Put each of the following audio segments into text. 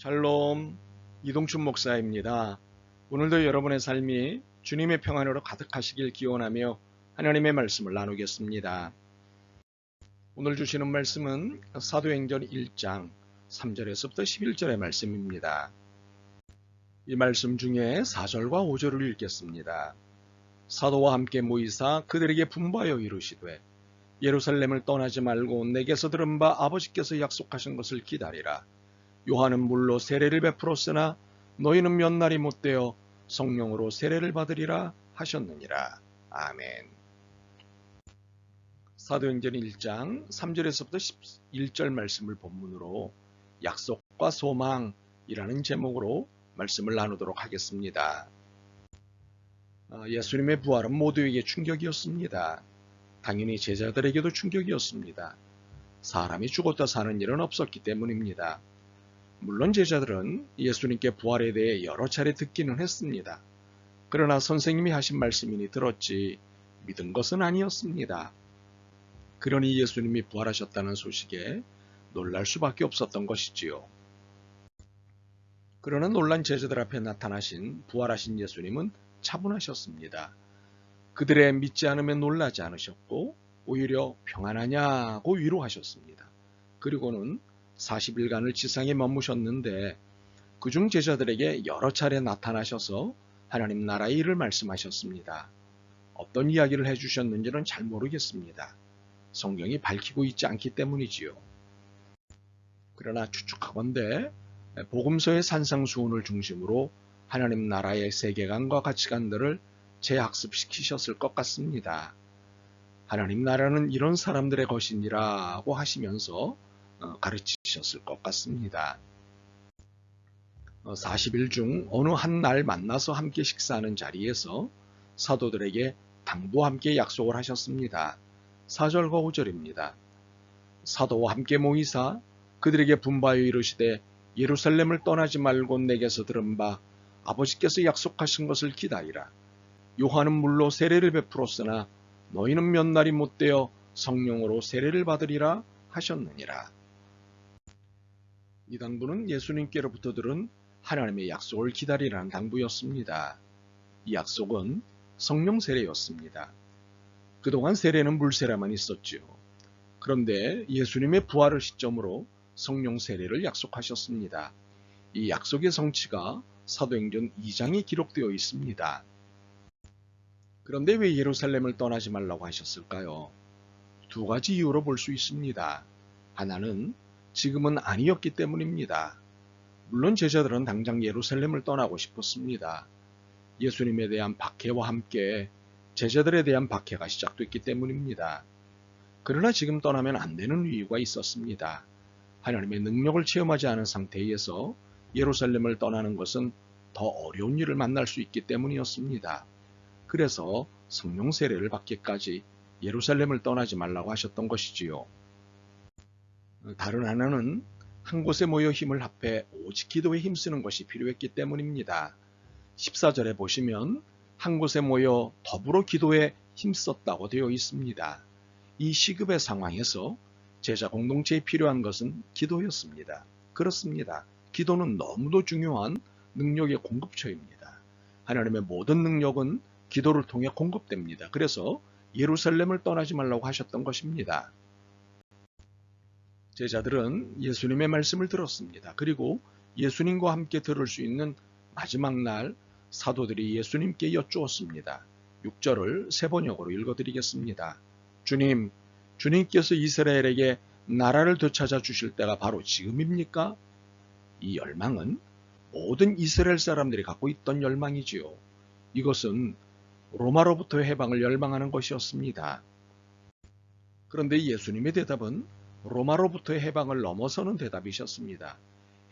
샬롬, 이동춘 목사입니다. 오늘도 여러분의 삶이 주님의 평안으로 가득하시길 기원하며 하나님의 말씀을 나누겠습니다. 오늘 주시는 말씀은 사도행전 1장 3절에서부터 11절의 말씀입니다. 이 말씀 중에 4절과 5절을 읽겠습니다. 사도와 함께 모이사 그들에게 분부하여 이르시되 예루살렘을 떠나지 말고 내게서 들은 바 아버지께서 약속하신 것을 기다리라. 요한은 물로 세례를 베풀었으나 너희는 몇 날이 못되어 성령으로 세례를 받으리라 하셨느니라. 아멘. 사도행전 1장 3절에서부터 11절 말씀을 본문으로 약속과 소망이라는 제목으로 말씀을 나누도록 하겠습니다. 예수님의 부활은 모두에게 충격이었습니다. 당연히 제자들에게도 충격이었습니다. 사람이 죽었다 사는 일은 없었기 때문입니다. 물론 제자들은 예수님께 부활에 대해 여러 차례 듣기는 했습니다. 그러나 선생님이 하신 말씀이니 들었지 믿은 것은 아니었습니다. 그러니 예수님이 부활하셨다는 소식에 놀랄 수밖에 없었던 것이지요. 그러나 놀란 제자들 앞에 나타나신 부활하신 예수님은 차분하셨습니다. 그들의 믿지 않으면 놀라지 않으셨고 오히려 평안하냐고 위로하셨습니다. 그리고는 40일간을 지상에 머무셨는데 그중 제자들에게 여러 차례 나타나셔서 하나님 나라의 일을 말씀하셨습니다. 어떤 이야기를 해주셨는지는 잘 모르겠습니다. 성경이 밝히고 있지 않기 때문이지요. 그러나 추측하건대 복음서의 산상수훈을 중심으로 하나님 나라의 세계관과 가치관들을 재학습시키셨을 것 같습니다. 하나님 나라는 이런 사람들의 것이니라고 하시면서 가르치셨을 것 같습니다. 40일 중 어느 한 날 만나서 함께 식사하는 자리에서 사도들에게 당부와 함께 약속을 하셨습니다. 4절과 5절입니다. 사도와 함께 모이사 그들에게 분부하여 이르시되 예루살렘을 떠나지 말고 내게서 들은 바 아버지께서 약속하신 것을 기다리라. 요한은 물로 세례를 베풀었으나 너희는 몇 날이 못되어 성령으로 세례를 받으리라 하셨느니라. 이 당부는 예수님께로부터 들은 하나님의 약속을 기다리라는 당부였습니다. 이 약속은 성령 세례였습니다. 그동안 세례는 물세례만 있었지요. 그런데 예수님의 부활을 시점으로 성령 세례를 약속하셨습니다. 이 약속의 성취가 사도행전 2장에 기록되어 있습니다. 그런데 왜 예루살렘을 떠나지 말라고 하셨을까요? 두 가지 이유로 볼 수 있습니다. 하나는 지금은 아니었기 때문입니다. 물론 제자들은 당장 예루살렘을 떠나고 싶었습니다. 예수님에 대한 박해와 함께 제자들에 대한 박해가 시작됐기 때문입니다. 그러나 지금 떠나면 안 되는 이유가 있었습니다. 하나님의 능력을 체험하지 않은 상태에서 예루살렘을 떠나는 것은 더 어려운 일을 만날 수 있기 때문이었습니다. 그래서 성령 세례를 받기까지 예루살렘을 떠나지 말라고 하셨던 것이지요. 다른 하나는 한 곳에 모여 힘을 합해 오직 기도에 힘쓰는 것이 필요했기 때문입니다. 14절에 보시면 한 곳에 모여 더불어 기도에 힘썼다고 되어 있습니다. 이 시급의 상황에서 제자 공동체에 필요한 것은 기도였습니다. 그렇습니다. 기도는 너무도 중요한 능력의 공급처입니다. 하나님의 모든 능력은 기도를 통해 공급됩니다. 그래서 예루살렘을 떠나지 말라고 하셨던 것입니다. 제자들은 예수님의 말씀을 들었습니다. 그리고 예수님과 함께 들을 수 있는 마지막 날 사도들이 예수님께 여쭈었습니다. 6절을 세 번역으로 읽어드리겠습니다. 주님, 주님께서 이스라엘에게 나라를 되찾아 주실 때가 바로 지금입니까? 이 열망은 모든 이스라엘 사람들이 갖고 있던 열망이지요. 이것은 로마로부터의 해방을 열망하는 것이었습니다. 그런데 예수님의 대답은 로마로부터의 해방을 넘어서는 대답이셨습니다.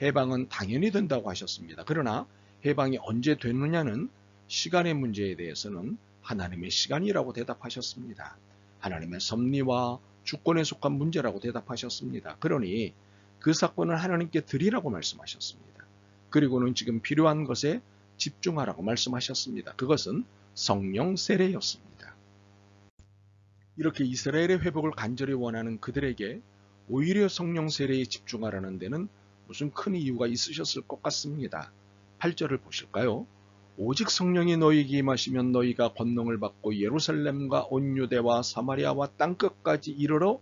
해방은 당연히 된다고 하셨습니다. 그러나 해방이 언제 되느냐는 시간의 문제에 대해서는 하나님의 시간이라고 대답하셨습니다. 하나님의 섭리와 주권에 속한 문제라고 대답하셨습니다. 그러니 그 사건을 하나님께 드리라고 말씀하셨습니다. 그리고는 지금 필요한 것에 집중하라고 말씀하셨습니다. 그것은 성령 세례였습니다. 이렇게 이스라엘의 회복을 간절히 원하는 그들에게 오히려 성령 세례에 집중하라는 데는 무슨 큰 이유가 있으셨을 것 같습니다. 8절을 보실까요? 오직 성령이 너희에게 임하시면 너희가 권능을 받고 예루살렘과 온 유대와 사마리아와 땅끝까지 이르러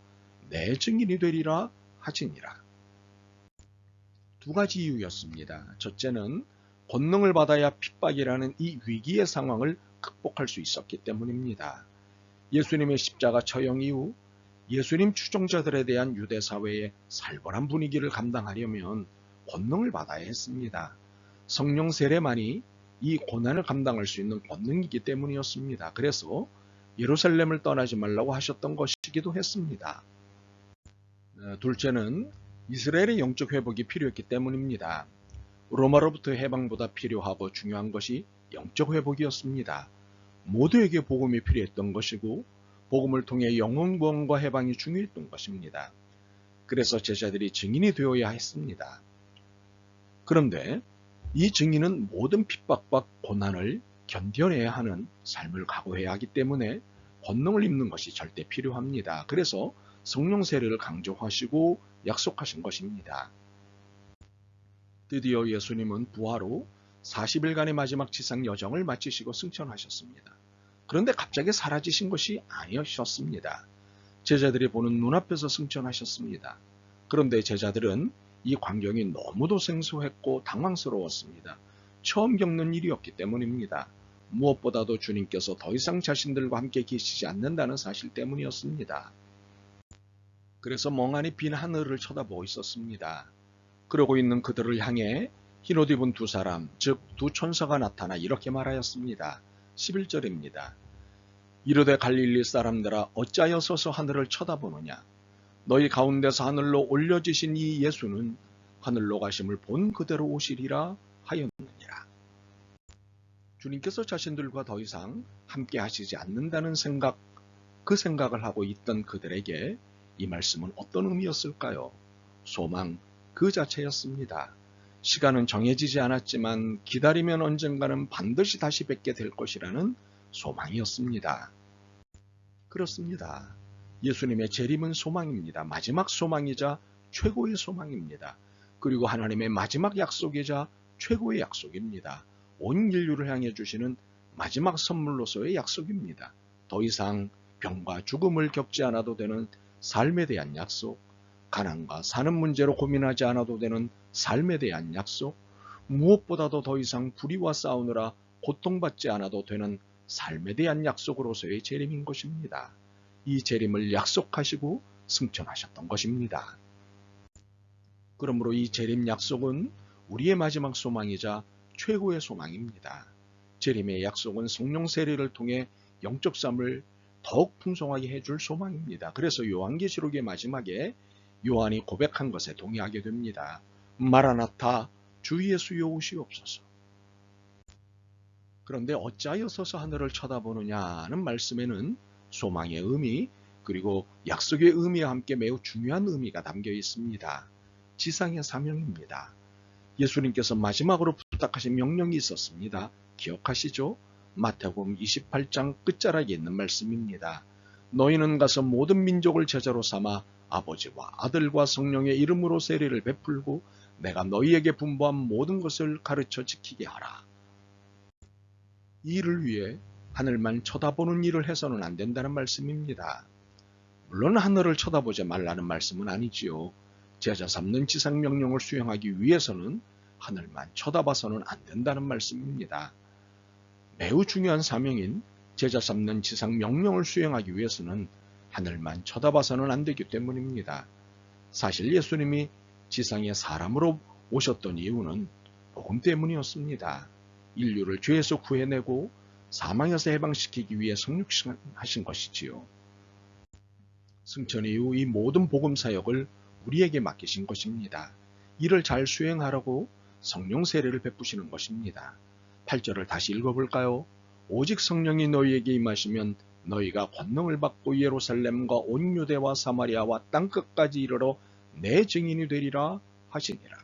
내 증인이 되리라 하시니라. 두 가지 이유였습니다. 첫째는 권능을 받아야 핍박이라는 이 위기의 상황을 극복할 수 있었기 때문입니다. 예수님의 십자가 처형 이후 예수님 추종자들에 대한 유대 사회의 살벌한 분위기를 감당하려면 권능을 받아야 했습니다. 성령 세례만이 이 고난을 감당할 수 있는 권능이기 때문이었습니다. 그래서 예루살렘을 떠나지 말라고 하셨던 것이기도 했습니다. 둘째는 이스라엘의 영적 회복이 필요했기 때문입니다. 로마로부터 해방보다 필요하고 중요한 것이 영적 회복이었습니다. 모두에게 복음이 필요했던 것이고 복음을 통해 영혼 구원과 해방이 중요했던 것입니다. 그래서 제자들이 증인이 되어야 했습니다. 그런데 이 증인은 모든 핍박과 고난을 견뎌내야 하는 삶을 각오해야 하기 때문에 권능을 입는 것이 절대 필요합니다. 그래서 성령 세례를 강조하시고 약속하신 것입니다. 드디어 예수님은 부활 후 40일간의 마지막 지상 여정을 마치시고 승천하셨습니다. 그런데 갑자기 사라지신 것이 아니셨습니다. 제자들이 보는 눈앞에서 승천하셨습니다. 그런데 제자들은 이 광경이 너무도 생소했고 당황스러웠습니다. 처음 겪는 일이었기 때문입니다. 무엇보다도 주님께서 더 이상 자신들과 함께 계시지 않는다는 사실 때문이었습니다. 그래서 멍하니 빈 하늘을 쳐다보고 있었습니다. 그러고 있는 그들을 향해 흰옷 입은 두 사람, 즉 두 천사가 나타나 이렇게 말하였습니다. 11절입니다. 이르되 갈릴리 사람들아 어찌하여 서서 하늘을 쳐다보느냐. 너희 가운데서 하늘로 올려지신 이 예수는 하늘로 가심을 본 그대로 오시리라 하였느니라. 주님께서 자신들과 더 이상 함께 하시지 않는다는 생각, 그 생각을 하고 있던 그들에게 이 말씀은 어떤 의미였을까요? 소망 그 자체였습니다. 시간은 정해지지 않았지만 기다리면 언젠가는 반드시 다시 뵙게 될 것이라는 소망이었습니다. 그렇습니다. 예수님의 재림은 소망입니다. 마지막 소망이자 최고의 소망입니다. 그리고 하나님의 마지막 약속이자 최고의 약속입니다. 온 인류를 향해 주시는 마지막 선물로서의 약속입니다. 더 이상 병과 죽음을 겪지 않아도 되는 삶에 대한 약속, 가난과 사는 문제로 고민하지 않아도 되는 삶에 대한 약속, 무엇보다도 더 이상 불의와 싸우느라 고통받지 않아도 되는 삶에 대한 약속으로서의 재림인 것입니다. 이 재림을 약속하시고 승천하셨던 것입니다. 그러므로 이 재림 약속은 우리의 마지막 소망이자 최고의 소망입니다. 재림의 약속은 성령 세례를 통해 영적 삶을 더욱 풍성하게 해줄 소망입니다. 그래서 요한계시록의 마지막에 요한이 고백한 것에 동의하게 됩니다. 마라나타 주 예수여 오시옵소서. 그런데 어찌하여 서서 하늘을 쳐다보느냐는 말씀에는 소망의 의미 그리고 약속의 의미와 함께 매우 중요한 의미가 담겨 있습니다. 지상의 사명입니다. 예수님께서 마지막으로 부탁하신 명령이 있었습니다. 기억하시죠? 마태복음 28장 끝자락에 있는 말씀입니다. 너희는 가서 모든 민족을 제자로 삼아 아버지와 아들과 성령의 이름으로 세례를 베풀고 내가 너희에게 분부한 모든 것을 가르쳐 지키게 하라. 이 일을 위해 하늘만 쳐다보는 일을 해서는 안 된다는 말씀입니다. 물론 하늘을 쳐다보지 말라는 말씀은 아니지요. 제자 삼는 지상 명령을 수행하기 위해서는 하늘만 쳐다봐서는 안 된다는 말씀입니다. 매우 중요한 사명인 제자 삼는 지상 명령을 수행하기 위해서는 하늘만 쳐다봐서는 안 되기 때문입니다. 사실 예수님이 지상에 사람으로 오셨던 이유는 복음 때문이었습니다. 인류를 죄에서 구해내고 사망에서 해방시키기 위해 성육신하신 것이지요. 승천 이후 이 모든 복음 사역을 우리에게 맡기신 것입니다. 이를 잘 수행하라고 성령 세례를 베푸시는 것입니다. 8절을 다시 읽어볼까요? 오직 성령이 너희에게 임하시면 너희가 권능을 받고 예루살렘과 온 유대와 사마리아와 땅끝까지 이르러 내 증인이 되리라 하시니라.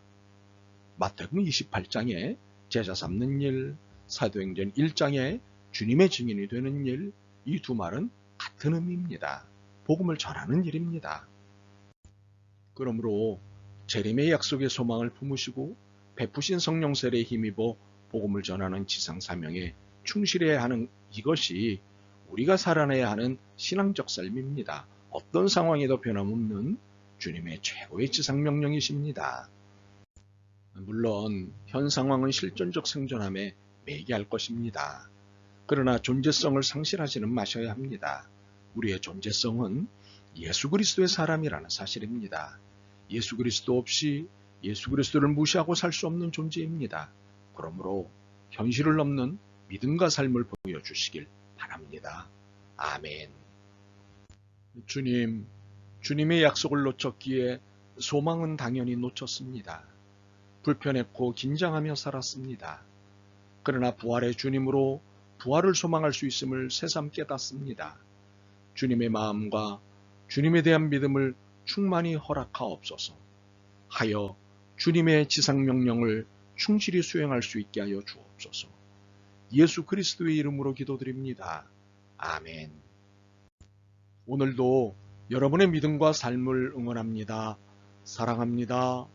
마태복음 28장에 제자 삼는 일, 사도행전 1장에 주님의 증인이 되는 일, 이 두 말은 같은 의미입니다. 복음을 전하는 일입니다. 그러므로 재림의 약속의 소망을 품으시고 베푸신 성령 세례에 힘입어 복음을 전하는 지상 사명에 충실해야 하는 이것이 우리가 살아내야 하는 신앙적 삶입니다. 어떤 상황에도 변함없는 주님의 최고의 지상 명령이십니다. 물론 현 상황은 실존적 생존함에 매개할 것입니다. 그러나 존재성을 상실하지는 마셔야 합니다. 우리의 존재성은 예수 그리스도의 사람이라는 사실입니다. 예수 그리스도 없이 예수 그리스도를 무시하고 살 수 없는 존재입니다. 그러므로 현실을 넘는 믿음과 삶을 보여주시길 바랍니다. 아멘. 주님의 약속을 놓쳤기에 소망은 당연히 놓쳤습니다. 불편했고 긴장하며 살았습니다. 그러나 부활의 주님으로 부활을 소망할 수 있음을 새삼 깨닫습니다. 주님의 마음과 주님에 대한 믿음을 충만히 허락하옵소서. 하여 주님의 지상명령을 충실히 수행할 수 있게 하여 주옵소서. 예수 그리스도의 이름으로 기도드립니다. 아멘. 오늘도 여러분의 믿음과 삶을 응원합니다. 사랑합니다.